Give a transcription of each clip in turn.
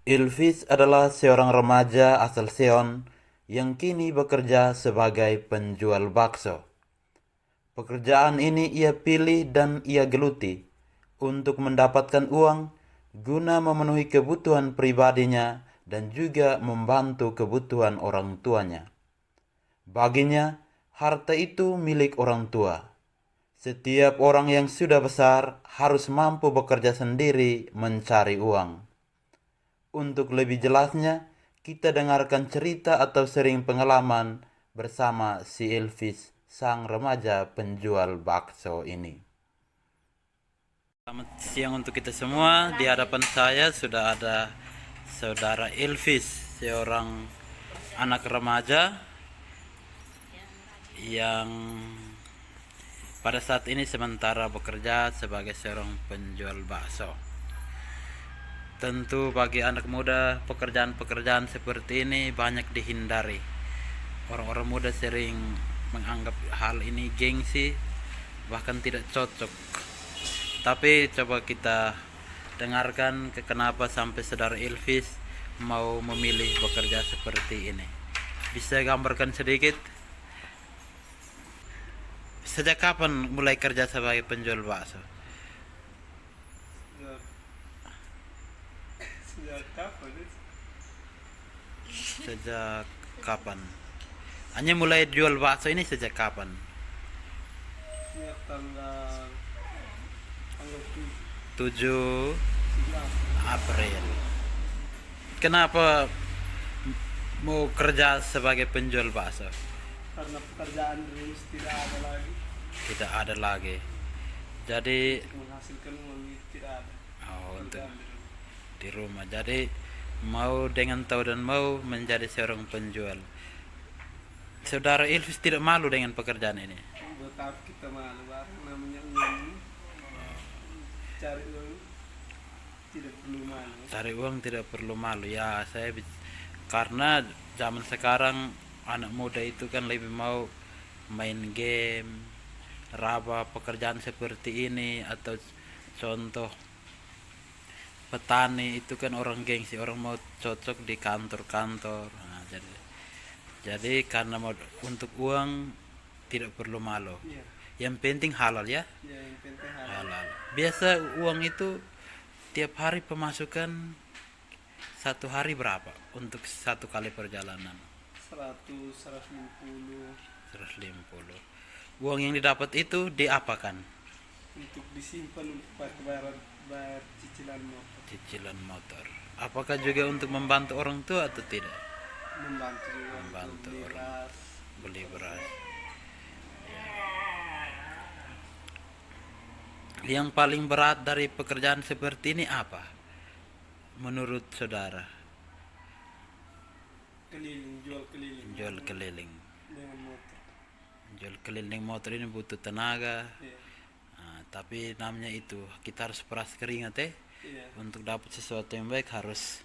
Ilvis adalah seorang remaja asal Seon yang kini bekerja sebagai penjual bakso. Pekerjaan ini ia pilih dan ia geluti untuk mendapatkan uang guna memenuhi kebutuhan pribadinya dan juga membantu kebutuhan orang tuanya. Baginya, harta itu milik orang tua. Setiap orang yang sudah besar harus mampu bekerja sendiri mencari uang. Untuk lebih jelasnya, kita dengarkan cerita atau sering pengalaman bersama si Elvis, sang remaja penjual bakso ini. Selamat siang untuk kita semua. Di hadapan saya sudah ada saudara Elvis, seorang anak remaja yang pada saat ini sementara bekerja sebagai seorang penjual bakso. Tentu bagi anak muda pekerjaan-pekerjaan seperti ini banyak dihindari. Orang-orang muda sering menganggap hal ini gengsi, bahkan tidak cocok. Tapi coba kita dengarkan kenapa sampai saudara Elvis mau memilih bekerja seperti ini. Bisa gambarkan sedikit? Sejak kapan mulai kerja sebagai penjual bakso? Sejak kapan itu? Sejak kapan? Hanya mulai jual bakso ini sejak kapan? Sejak tanggal 7 11 April. Kenapa mau kerja sebagai penjual bakso? karena pekerjaan terus tidak ada lagi, Tidak ada lagi. Jadi menghasilkan uang itu tidak ada. untuk Pekerjaan di rumah. di rumah. Jadi mau dengan tahu dan mau menjadi seorang penjual. Saudara Elvis tidak malu dengan pekerjaan ini. Buat apa kita malu, barang namanya uang, cari uang tidak perlu malu. Cari uang tidak perlu malu. Ya, karena zaman sekarang anak muda itu kan lebih mau main game, raba pekerjaan seperti ini, atau contoh petani itu kan orang gengsi, orang mau cocok di kantor-kantor. Nah, jadi karena mau untuk uang tidak perlu malu. Iya, Yang penting halal ya. ya yang penting halal. Halal. Biasa uang itu tiap hari pemasukan satu hari berapa untuk satu kali perjalanan? 100, 150 150. Uang yang didapat itu diapakan? untuk disimpan untuk bayar cicilan motor, Cicilan motor. Apakah juga untuk membantu orang tua atau tidak? membantu juga Membantu untuk beli orang. beras. Beli beras. Yang paling berat dari pekerjaan seperti ini apa? Menurut saudara? Jual keliling Jual keliling. dengan motor. Jual keliling motor ini butuh tenaga. Iya, Nah, tapi namanya itu kita harus peras keringat iya, untuk dapat sesuatu yang baik harus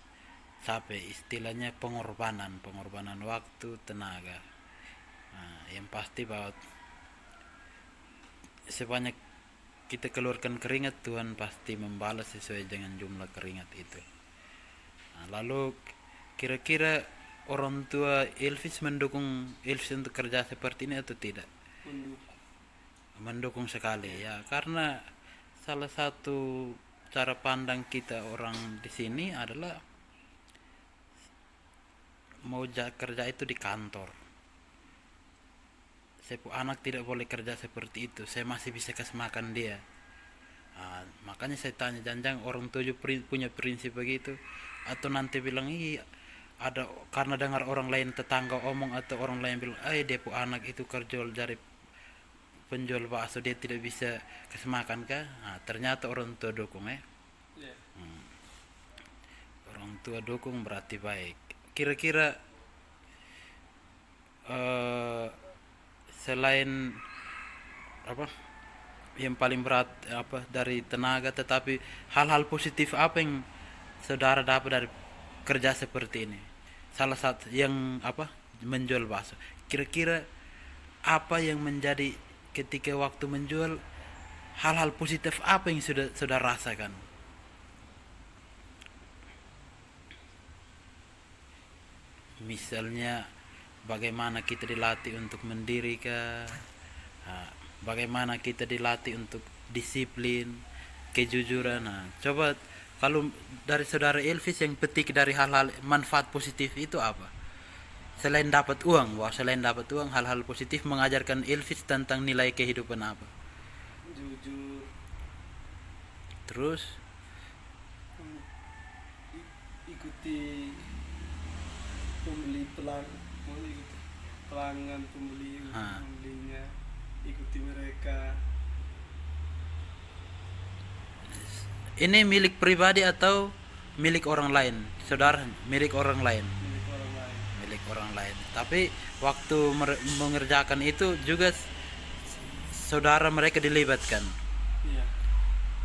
capek, istilahnya pengorbanan waktu, tenaga. Nah, yang pasti bahwa sebanyak kita keluarkan keringat, Tuhan pasti membalas sesuai dengan jumlah keringat itu. Nah, lalu kira-kira orang tua Elvis mendukung Elvis untuk kerja seperti ini atau tidak? mendukung. Mendukung sekali ya, karena salah satu cara pandang kita orang di sini adalah mau kerja itu di kantor. Sepu anak tidak boleh kerja seperti itu, saya masih bisa kasih makan dia. Nah, makanya saya tanya, jangan orang tua punya prinsip begitu, atau nanti bilang iya ada karena dengar orang lain tetangga omong atau orang lain bilang depo anak itu kerja dari penjual bakso dia tidak bisa kasih makan kah? Nah, ternyata orang tua dukung Iya. orang tua dukung berarti baik. Kira-kira selain apa yang paling berat apa dari tenaga, tetapi hal-hal positif apa yang saudara dapat dari kerja seperti ini? Salah satu yang apa, menjual bakso. Kira-kira apa yang menjadi ketika waktu menjual, hal-hal positif apa yang sudah rasakan? Misalnya bagaimana kita dilatih untuk mendiri kah? Bagaimana kita dilatih untuk disiplin, kejujuran. Nah, coba kalau dari saudara Elvis yang petik dari hal-hal manfaat positif itu apa? Selain dapat uang, hal-hal positif mengajarkan Elvis tentang nilai kehidupan apa? Jujur, Terus ikuti pelanggan pembelinya, ikuti mereka. ini milik pribadi atau milik orang lain? Saudara milik orang lain. Milik orang lain. Milik orang lain. Tapi waktu mengerjakan itu juga saudara mereka dilibatkan. Iya.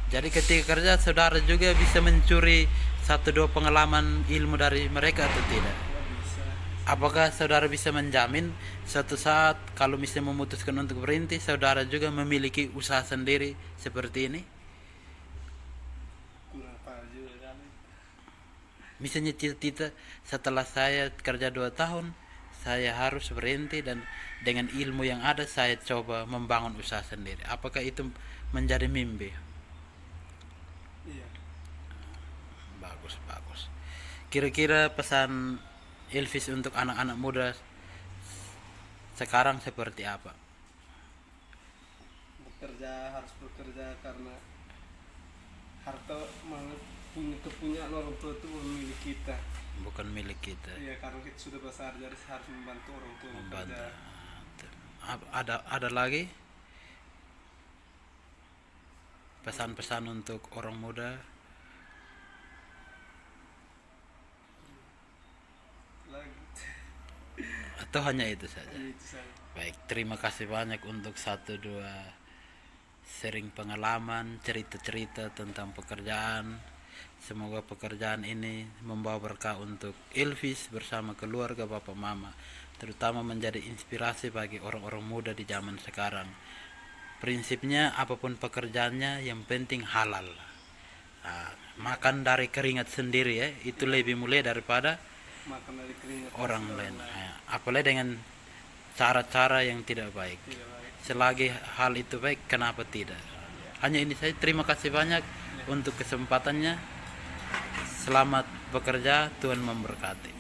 Jadi ketika kerja saudara juga bisa mencuri 1-2 pengalaman ilmu dari mereka atau tidak? Nggak bisa. Apakah saudara bisa menjamin suatu saat kalau misalnya memutuskan untuk berhenti, saudara juga memiliki usaha sendiri seperti ini? Kurang apa juga kali. Misalnya cita-cita setelah saya kerja 2 tahun, saya harus berhenti dan dengan ilmu yang ada saya coba membangun usaha sendiri. Apakah itu menjadi mimpi? Iya. Bagus. Kira-kira pesan Elvis untuk anak-anak muda sekarang seperti apa? Harus bekerja karena harta kepunyaan orang tua itu bukan milik kita. Bukan milik kita. Iya, karena kita sudah besar jadi harus membantu orang tua bekerja. Ada lagi pesan-pesan untuk orang muda? Lagi. Atau hanya itu saja? Itu saja. Baik, terima kasih banyak untuk 1-2 sharing pengalaman, cerita-cerita tentang pekerjaan. Semoga pekerjaan ini membawa berkah untuk Elvis bersama keluarga Bapak Mama, terutama menjadi inspirasi bagi orang-orang muda di zaman sekarang. Prinsipnya apapun pekerjaannya yang penting halal. Makan dari keringat sendiri ya, itu lebih mulia daripada Makan dari keringat orang lain. Apalagi dengan cara-cara yang tidak baik. Selagi hal itu baik, kenapa tidak? Hanya ini saja. Terima kasih banyak untuk kesempatannya. Selamat bekerja, Tuhan memberkati.